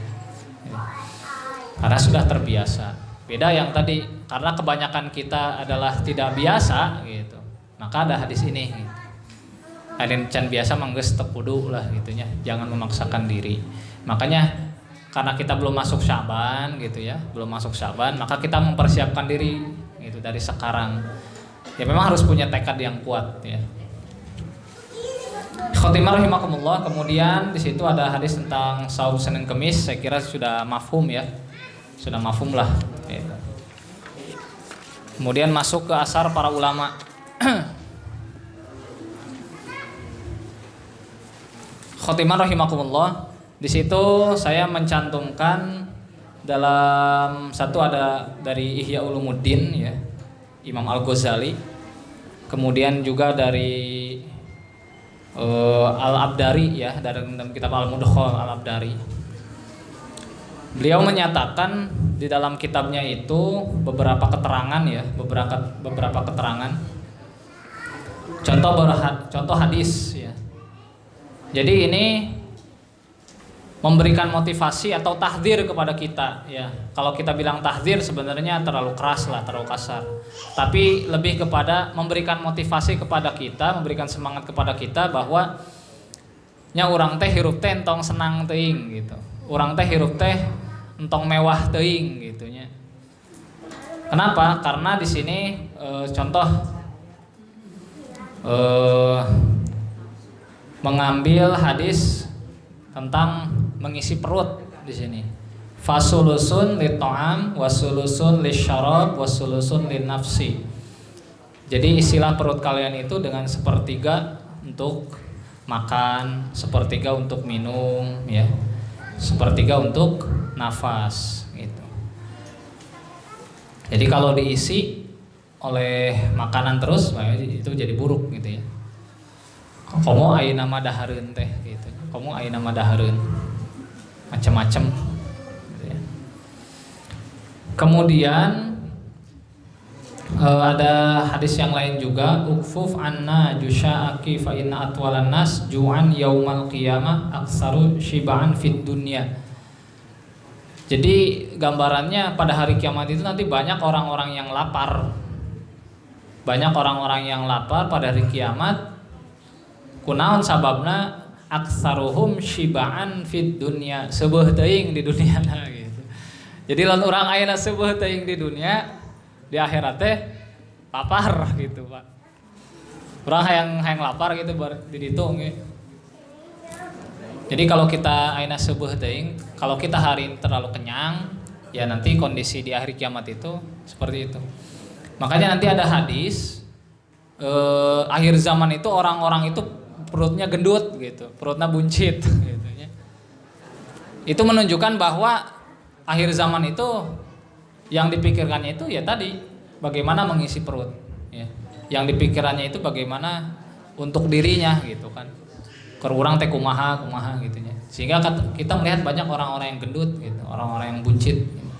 Karena sudah terbiasa. Beda yang tadi, karena kebanyakan kita adalah tidak biasa gitu, maka ada hadis ini gitu. Ada can biasa manggeus teu kudu lah gitunya, jangan memaksakan diri. Makanya karena kita belum masuk Sya'ban gitu ya, belum masuk Sya'ban, maka kita mempersiapkan diri gitu dari sekarang. Ya memang harus punya tekad yang kuat ya. Khotimah rahimakumullah. Kemudian di situ ada hadis tentang saum Senin Kemis, saya kira sudah mafhum ya. Sudah mafhum lah gitu. Kemudian masuk ke asar para ulama. Khotimah rahimakumullah. Di situ saya mencantumkan dalam satu ada dari Ihya Ulumuddin ya, Imam Al-Ghazali. Kemudian juga dari Al-Abdari ya, dari kitab Al-Mudkhal Al-Abdari. Beliau menyatakan di dalam kitabnya itu beberapa keterangan ya, beberapa keterangan. Contoh hadis ya. Jadi ini memberikan motivasi atau tahdzir kepada kita ya. Kalau kita bilang tahdzir sebenarnya terlalu keras lah, terlalu kasar. Tapi lebih kepada memberikan motivasi kepada kita, memberikan semangat kepada kita bahwa nya urang teh hirup teh entong senang teuing gitu. Urang teh hirup teh entong mewah teuing gitunya. Kenapa? Karena di sini contoh mengambil hadis tentang mengisi perut di sini. Fasulusun lit-ta'am wasulusun lisyarab wasulusun lin-nafsi. Jadi istilah perut kalian itu dengan sepertiga untuk makan, sepertiga untuk minum ya. Sepertiga untuk nafas gitu. Jadi kalau diisi oleh makanan terus, itu jadi buruk gitu ya. komo ayeuna mah dahareun teh gitu. Komo ayeuna mah dahareun. Macam-macam gitu ya. Kemudian ada hadis yang lain juga, ukfuf anna jusya'aki fa inna atwalan nas ju'an yaumal qiyamah aksaru shiba'an fid dunya. Jadi gambarannya pada hari kiamat itu nanti banyak orang-orang yang lapar. Banyak orang-orang yang lapar pada hari kiamat. Kunaon sababna aksaruhum shiba'an fid dunya, seueuh teuing di dunia gitu. Jadi lamun urang ayeuna seueuh teuing di dunia, di akhirat teh lapar gitu Pak. Orang hayang lapar gitu di ditu ge. Jadi kalau kita ayeuna seueuh teuing, kalau kita hari ini terlalu kenyang, ya nanti kondisi di akhir kiamat itu seperti itu. Makanya nanti ada hadis akhir zaman itu orang-orang itu perutnya gendut gitu, perutnya buncit gitu ya. Itu menunjukkan bahwa akhir zaman itu yang dipikirkannya itu ya tadi bagaimana mengisi perut ya. Yang dipikirannya itu bagaimana untuk dirinya gitu kan. Kurang teh kumaha gitu ya. Sehingga kita melihat banyak orang-orang yang gendut gitu, orang-orang yang buncit gitu.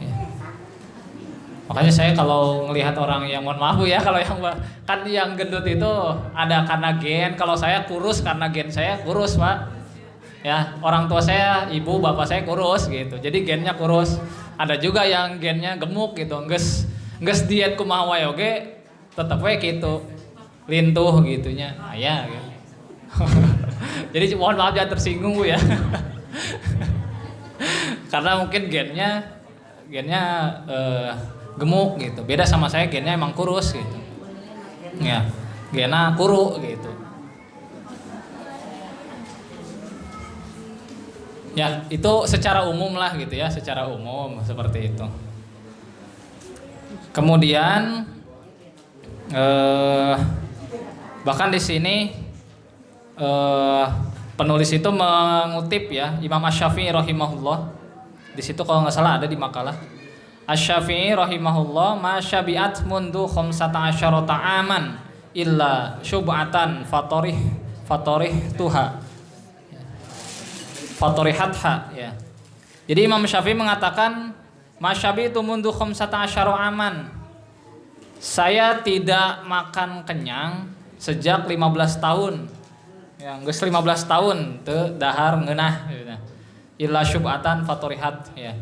Ya. Makanya saya kalau melihat orang yang mohon maaf ya, kalau yang kan yang gendut itu ada karena gen, kalau saya kurus karena gen saya kurus Pak. Ya, orang tua saya, ibu, bapak saya kurus gitu. Jadi gennya kurus. Ada juga yang gennya gemuk gitu. Geus diet kumaha wae oge tetep we gitu. Lintuh gitunya. Aya gitu. Jadi mohon maaf jangan tersinggung Bu ya. Karena mungkin gennya gemuk gitu. Beda sama saya gennya emang kurus gitu. Ya, gennya kuru gitu. Ya, itu secara umum lah gitu ya, secara umum seperti itu. Kemudian bahkan di sini penulis itu mengutip ya Imam Asy-Syafi'i rahimahullah. Di situ kalau nggak salah ada di makalah. Asy-Syafi'i rahimahullah ma syabi'at mundu 15 aman illa syub'atan fatorih tuha. Fatorihatha ya. Jadi Imam Syafi'i mengatakan masyabi itu mundu 15 aman. Saya tidak makan kenyang sejak 15 tahun. Ya, geus 15 tahun teu dahar ngeunah gitu. Illa syub'atan fatorihat ya.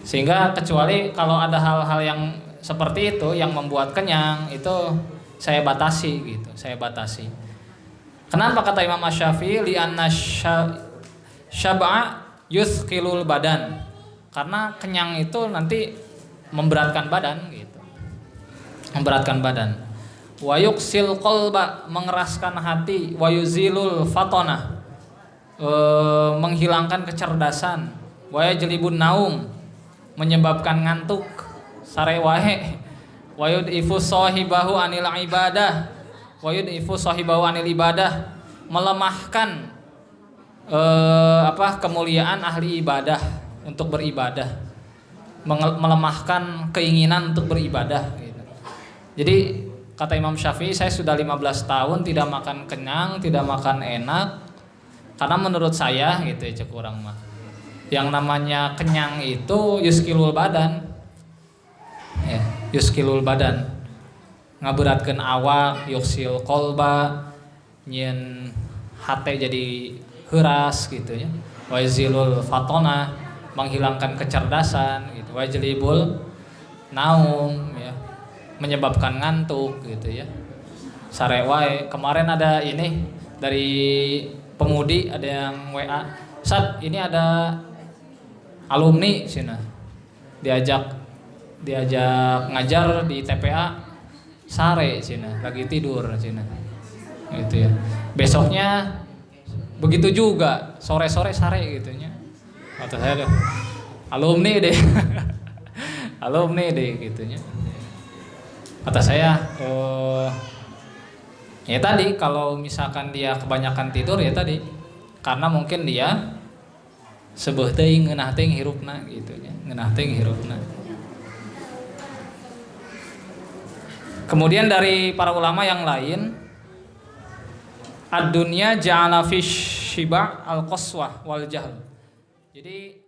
Sehingga kecuali kalau ada hal-hal yang seperti itu yang membuat kenyang itu saya batasi gitu, saya batasi. Kenapa kata Imam Syafi'i li'anna syab'a yuthqilul badan, karena kenyang itu nanti memberatkan badan gitu, memberatkan badan. Wa yuqsil qalba, mengeraskan hati. Wa yuzilul fatona, menghilangkan kecerdasan. Wa yajlibun naum, menyebabkan ngantuk. Sare wae. Wa yud'ifu sahibahu anil ibadah. Wa yud'ifu sahibahu anil ibadah, melemahkan kemuliaan ahli ibadah untuk beribadah, melemahkan keinginan untuk beribadah gitu. Jadi kata Imam Syafi'i, saya sudah 15 tahun tidak makan kenyang, tidak makan enak, karena menurut saya gitu ya, cek urang mah yang namanya kenyang itu yuskilul badan ya, yuskilul badan, ngaberatkeun awak, yuksil qalba, nyen hate jadi keras gitu ya. Wajilul fatona, menghilangkan kecerdasan gitu. Wajlibul naum ya, menyebabkan ngantuk gitu ya. Sare wae. Kemarin ada ini dari pemudi, ada yang WA, "Ustaz, ini ada alumni sini. Diajak ngajar di TPA sare sini, lagi tidur sini." Gitu ya. Besoknya begitu juga, sore-sore sare gitunya. Kata saya deh, alumni deh. Alumni deh gitunya. Kata saya, ya tadi kalau misalkan dia kebanyakan tidur ya tadi, karena mungkin dia sebeuh teuing ngeunah teuing hirupna gitunya, ngeunah teuing hirupna. Kemudian dari para ulama yang lain ad-dunya ja'ala fish shiba al-qaswah wal jahl. Jadi